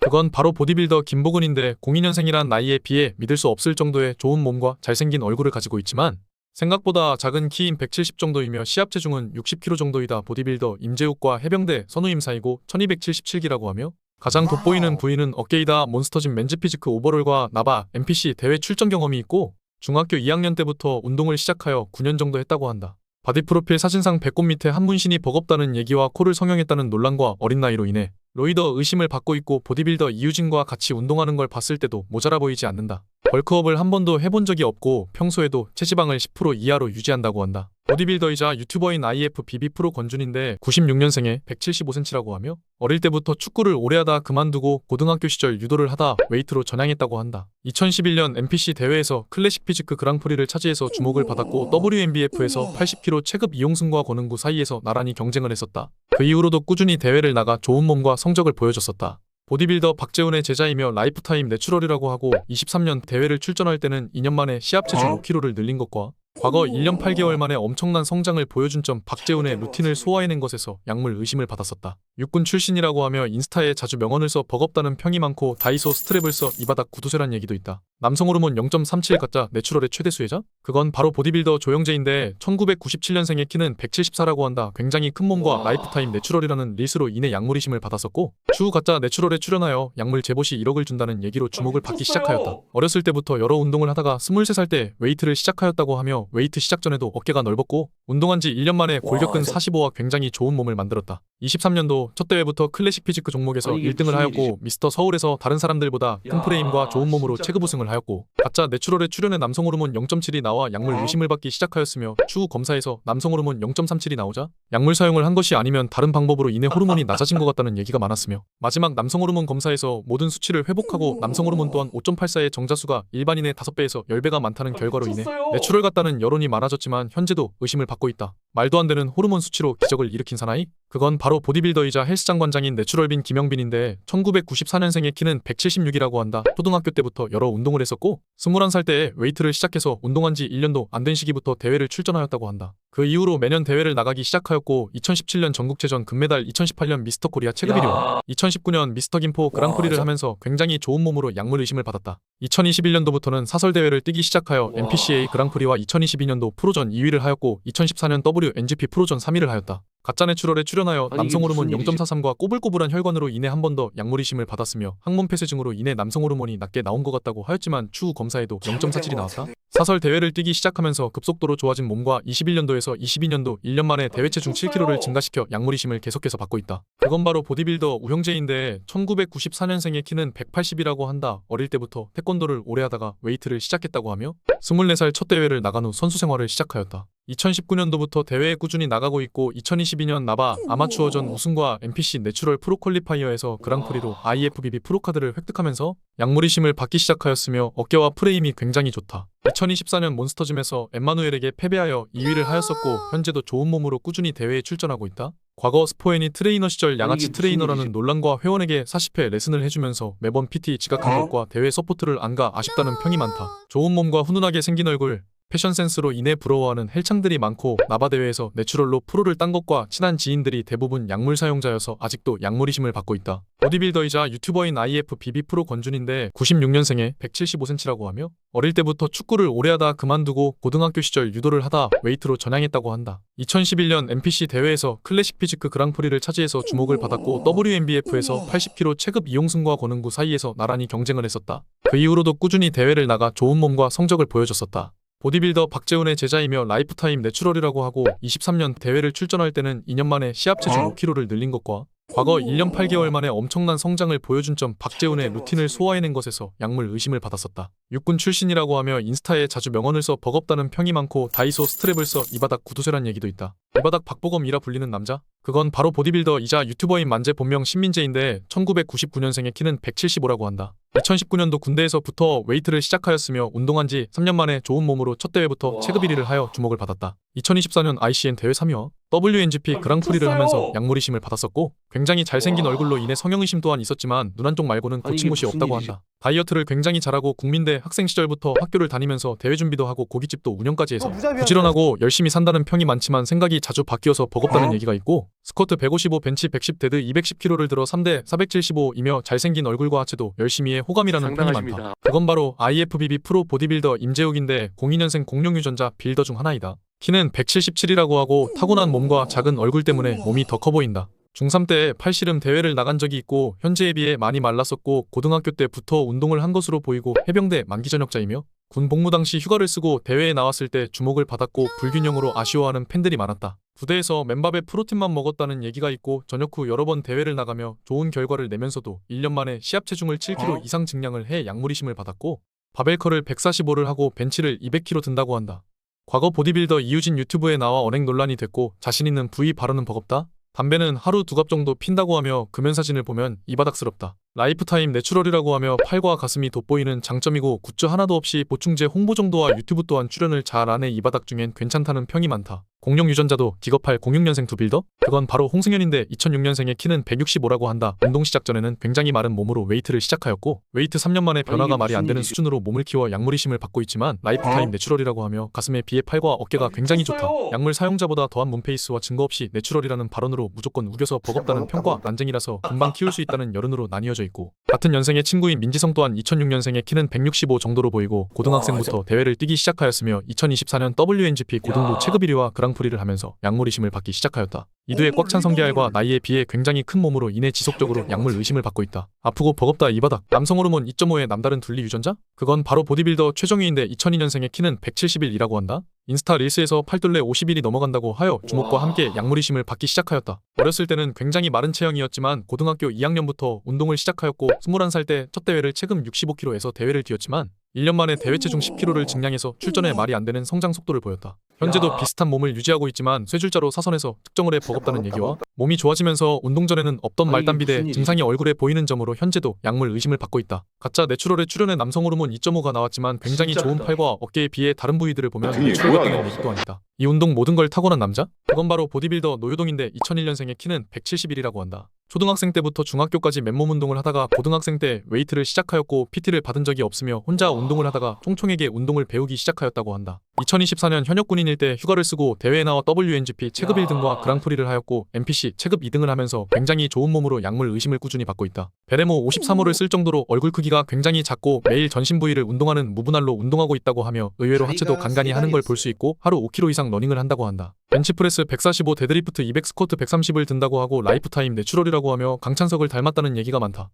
그건 바로 보디빌더 김보근인데 02년생이란 나이에 비해 믿을 수 없을 정도의 좋은 몸과 잘생긴 얼굴을 가지고 있지만 생각보다 작은 키인 170 정도이며 시합 체중은 60kg 정도이다. 보디빌더 임재욱과 해병대 선우임 사이고 1277기라고 하며 가장 돋보이는 부위는 어깨이다. 몬스터짐 맨즈피지크 오버롤과 나바, NPC 대회 출전 경험이 있고 중학교 2학년 때부터 운동을 시작하여 9년 정도 했다고 한다. 바디 프로필 사진상 배꼽 밑에 한문신이 버겁다는 얘기와 코를 성형했다는 논란과 어린 나이로 인해 로이더 의심을 받고 있고 보디빌더 이유진과 같이 운동하는 걸 봤을 때도 모자라 보이지 않는다. 벌크업을 한 번도 해본 적이 없고 평소에도 체지방을 10% 이하로 유지한다고 한다. 보디빌더이자 유튜버인 IFBB 프로 권준인데 96년생에 175cm라고 하며 어릴 때부터 축구를 오래 하다 그만두고 고등학교 시절 유도를 하다 웨이트로 전향했다고 한다. 2011년 NPC 대회에서 클래식 피지크 그랑프리를 차지해서 주목을 받았고 WNBF에서 80kg 체급 이용승과 권은구 사이에서 나란히 경쟁을 했었다. 그 이후로도 꾸준히 대회를 나가 좋은 몸과 성적을 보여줬었다. 보디빌더 박재훈의 제자이며 라이프타임 내추럴이라고 하고 23년 대회를 출전할 때는 2년 만에 시합 체중 5kg를 늘린 것과 과거 1년 8개월 만에 엄청난 성장을 보여준 점 박재훈의 루틴을 소화해낸 것에서 약물 의심을 받았었다. 육군 출신이라고 하며 인스타에 자주 명언을 써 버겁다는 평이 많고 다이소 스트랩을 써 이 바닥 구두쇠란 얘기도 있다. 남성 호르몬 0.37 가짜 내추럴의 최대 수혜자? 그건 바로 보디빌더 조영재인데 1997년생의 키는 174라고 한다. 굉장히 큰 몸과 라이프타임 내추럴이라는 릴스로 인해 약물 의심을 받았었고 추후 가짜 내추럴에 출연하여 약물 제보시 1억을 준다는 얘기로 주목을 받기 시작하였다. 어렸을 때부터 여러 운동을 하다가 23살 때 웨이트를 시작하였다고 하며 웨이트 시작 전에도 어깨가 넓었고 운동한 지 1년 만에 골격근 45와 굉장히 좋은 몸을 만들었다. 23년도 첫 대회부터 클래식 피지크 종목에서 1등을 하였고 미스터 서울에서 다른 사람들보다 큰 프레임과 좋은 몸으로 체급 우승을 하였고 가짜 내추럴에 출연해 남성 호르몬 0.7이 나와 약물 의심을 받기 시작하였으며 추후 검사에서 남성 호르몬 0.37이 나오자 약물 사용을 한 것이 아니면 다른 방법으로 인해 호르몬이 낮아진 것 같다는 얘기가 많았으며 마지막 남성 호르몬 검사에서 모든 수치를 회복하고 남성 호르몬 또한 5.84의 정자수가 일반인의 5배에서 10배가 많다는 결과로 인해 내추럴 같다는 여론이 많아졌지만 현재도 의심을 받고 있다. 말도 안 되는 호르몬 수치로 기적을 일으킨 사나이? 그건 바로 보디빌더이자 헬스장 관장인 내추럴빈 김영빈인데 1994년생의 키는 176이라고 한다. 초등학교 때부터 여러 운동을 했었고 21살 때에 웨이트를 시작해서 운동한 지 1년도 안 된 시기부터 대회를 출전하였다고 한다. 그 이후로 매년 대회를 나가기 시작하였고 2017년 전국체전 금메달, 2018년 미스터 코리아 체급 1위, 2019년 미스터 김포 그랑프리를 하면서 굉장히 좋은 몸으로 약물 의심을 받았다. 2021년도부터는 사설 대회를 뛰기 시작하여 NPCA 그랑프리와 2022년도 프로전 2위를 하였고 2014년 WNGP 프로전 3위를 하였다. 가짜 내추럴에 출연하여 남성 호르몬 0.43과 꼬불꼬불한 혈관으로 인해 한 번 더 약물 의심을 받았으며 항문 폐쇄증으로 인해 남성 호르몬이 낮게 나온 것 같다고 하였지만 추후 검사에도 0.47이 나왔다. 사설 대회를 뛰기 시작하면서 급속도로 좋아진 몸과 21년도에서 22년도 1년 만에 대회 체중 7kg를 증가시켜 약물 의심을 계속해서 받고 있다. 그건 바로 보디빌더 우형재인데 1994년생의 키는 180이라고 한다. 어릴 때부터 태권도를 오래 하다가 웨이트를 시작했다고 하며 24살 첫 대회를 나간 후 선수 생활을 시작하였다. 2019년도부터 대회에 꾸준히 나가고 있고 2022년 나바 아마추어전 우승과 NPC 내추럴 프로 퀄리파이어에서 그랑프리로 IFBB 프로카드를 획득하면서 약물 의심을 받기 시작하였으며 어깨와 프레임이 굉장히 좋다. 2024년 몬스터짐에서 엠마누엘에게 패배하여 2위를 하였었고 현재도 좋은 몸으로 꾸준히 대회에 출전하고 있다. 과거 스포앤이 트레이너 시절 양아치 트레이너라는 논란과 회원에게 40회 레슨을 해주면서 매번 PT 지각한 것과 대회 서포트를 안 가 아쉽다는 평이 많다. 좋은 몸과 훈훈하게 생긴 얼굴, 패션 센스로 인해 부러워하는 헬창들이 많고 나바 대회에서 내추럴로 프로를 딴 것과 친한 지인들이 대부분 약물 사용자여서 아직도 약물 의심을 받고 있다. 보디빌더이자 유튜버인 IFBB 프로 권준인데 96년생에 175cm라고 하며 어릴 때부터 축구를 오래 하다 그만두고 고등학교 시절 유도를 하다 웨이트로 전향했다고 한다. 2011년 NPC 대회에서 클래식 피지크 그랑프리를 차지해서 주목을 받았고 WNBF에서 80kg 체급 이용승과 권은구 사이에서 나란히 경쟁을 했었다. 그 이후로도 꾸준히 대회를 나가 좋은 몸과 성적을 보여줬었다. 보디빌더 박재훈의 제자이며 라이프타임 내추럴이라고 하고 23년 대회를 출전할 때는 2년 만에 시합 체중 5kg를 늘린 것과 과거 1년 8개월 만에 엄청난 성장을 보여준 점 박재훈의 루틴을 소화해낸 것에서 약물 의심을 받았었다. 육군 출신이라고 하며 인스타에 자주 명언을 써 버겁다는 평이 많고 다이소 스트랩을 써 이 바닥 구두쇠란 얘기도 있다. 이 바닥 박보검이라 불리는 남자? 그건 바로 보디빌더이자 유튜버인 만재 본명 신민재인데 1999년생의 키는 175라고 한다. 2019년도 군대에서부터 웨이트를 시작하였으며 운동한 지 3년 만에 좋은 몸으로 첫 대회부터 체급 1위를 하여 주목을 받았다. 2024년 ICN 대회 3위와 WNGP 그랑프리를 하면서 약물 의심을 받았었고 굉장히 잘생긴 얼굴로 인해 성형 의심 또한 있었지만 눈 한쪽 말고는 고친 곳이 없다고 한다. 다이어트를 굉장히 잘하고 국민대 학생 시절부터 학교를 다니면서 대회 준비도 하고 고깃집도 운영까지 해서 부지런하고 열심히 산다는 평이 많지만 생각이 자주 바뀌어서 버겁다는 얘기가 있고, 스쿼트 155, bench 110, 데드 210kg를 들어 3대 475이며 잘생긴 얼굴과 하체도 열심히 해 호감이라는 평이 많다. 그건 바로 IFBB 프로 보디빌더 임재욱인데 02년생 공룡유전자 빌더 중 하나이다. 키는 177이라고 하고 타고난 몸과 작은 얼굴 때문에 몸이 더 커 보인다. 중3 때 팔씨름 대회를 나간 적이 있고 현재에 비해 많이 말랐었고 고등학교 때부터 운동을 한 것으로 보이고 해병대 만기 전역자이며 군 복무 당시 휴가를 쓰고 대회에 나왔을 때 주목을 받았고 불균형으로 아쉬워하는 팬들이 많았다. 부대에서 맨밥에 프로틴만 먹었다는 얘기가 있고 전역 후 여러 번 대회를 나가며 좋은 결과를 내면서도 1년 만에 시합 체중을 7kg 이상 증량을 해 약물이심을 받았고 바벨컬을 145를 하고 벤치를 200kg 든다고 한다. 과거 보디빌더 이유진 유튜브에 나와 언행 논란이 됐고 자신 있는 부위 발언은 버겁다. 담배는 하루 2갑 정도 핀다고 하며 금연 사진을 보면 이바닥스럽다. 라이프타임 내추럴이라고 하며 팔과 가슴이 돋보이는 장점이고 굿즈 하나도 없이 보충제 홍보 정도와 유튜브 또한 출연을 잘 안 해 이 바닥 중엔 괜찮다는 평이 많다. 공룡 유전자도 기겁할 06년생 두 빌더? 그건 바로 홍승현인데 2006년생의 키는 165라고 한다. 운동 시작 전에는 굉장히 마른 몸으로 웨이트를 시작하였고 웨이트 3년 만에 변화가 말이 안 되는 수준으로 몸을 키워 약물이심을 받고 있지만 라이프타임 내추럴이라고 하며 가슴에 비해 팔과 어깨가 굉장히 좋다. 약물 사용자보다 더한 몸페이스와 증거 없이 내추럴이라는 발언으로 무조건 우겨서 버겁다는 평과 난쟁이라서 금방 키울 수 있다는 여론으로 나뉘어져 있고, 같은 연생의 친구인 민지성 또한 2006년생의 키는 165 정도로 보이고 고등학생부터 대회를 뛰기 시작하였으며 2024년 WNGP 고등부 체급 1위와 그랑프리를 하면서 약물이심을 받기 시작하였다. 이두의 꽉 찬 성기알과 나이에 비해 굉장히 큰 몸으로 인해 지속적으로 약물 의심을 받고 있다. 아프고 버겁다 이 바닥. 남성 호르몬 2.5의 남다른 둘리 유전자? 그건 바로 보디빌더 최정희인데 2002년생의 키는 171이라고 한다. 인스타 릴스에서 팔둘레 50일이 넘어간다고 하여 주목과 함께 약물이심을 받기 시작하였다. 어렸을 때는 굉장히 마른 체형이었지만 고등학교 2학년부터 운동을 시작하였고 21살 때 첫 대회를 체급 65kg에서 대회를 뛰었지만 1년 만에 대회 체중 10kg를 증량해서 출전에 말이 안 되는 성장 속도를 보였다. 현재도 비슷한 몸을 유지하고 있지만 쇠줄자로 사선에서 측정을 해 버겁다는 얘기와 몸이 좋아지면서 운동 전에는 없던 말단비대 증상이 얼굴에 보이는 점으로 현재도 약물 의심을 받고 있다. 가짜 내추럴에 출연해 남성 호르몬 2.5가 나왔지만 굉장히 좋은 팔과 어깨에 비해 다른 부위들을 보면 내추럴 같다는 얘기도 아니다. 이 운동 모든 걸 타고난 남자? 그건 바로 보디빌더 노효동인데 2001년생의 키는 171이라고 한다. 초등학생 때부터 중학교까지 맨몸 운동을 하다가 고등학생 때 웨이트를 시작하였고 PT를 받은 적이 없으며 혼자 운동을 하다가 총총에게 운동을 배우기 시작하였다고 한다. 2024년 현역군인일 때 휴가를 쓰고 대회에 나와 WNGP 체급 1등과 그랑프리를 하였고 NPC 체급 2등을 하면서 굉장히 좋은 몸으로 약물 의심을 꾸준히 받고 있다. 베레모 53호를 쓸 정도로 얼굴 크기가 굉장히 작고 매일 전신 부위를 운동하는 무분할로 운동하고 있다고 하며 의외로 하체도 간간히 하는 걸 볼 수 있고 하루 5km 이상 러닝을 한다고 한다. 벤치프레스 145, 데드리프트 200, 스쿼트 130을 든다고 하고 라이프타임 내추럴이라고 하며 강찬석을 닮았다는 얘기가 많다.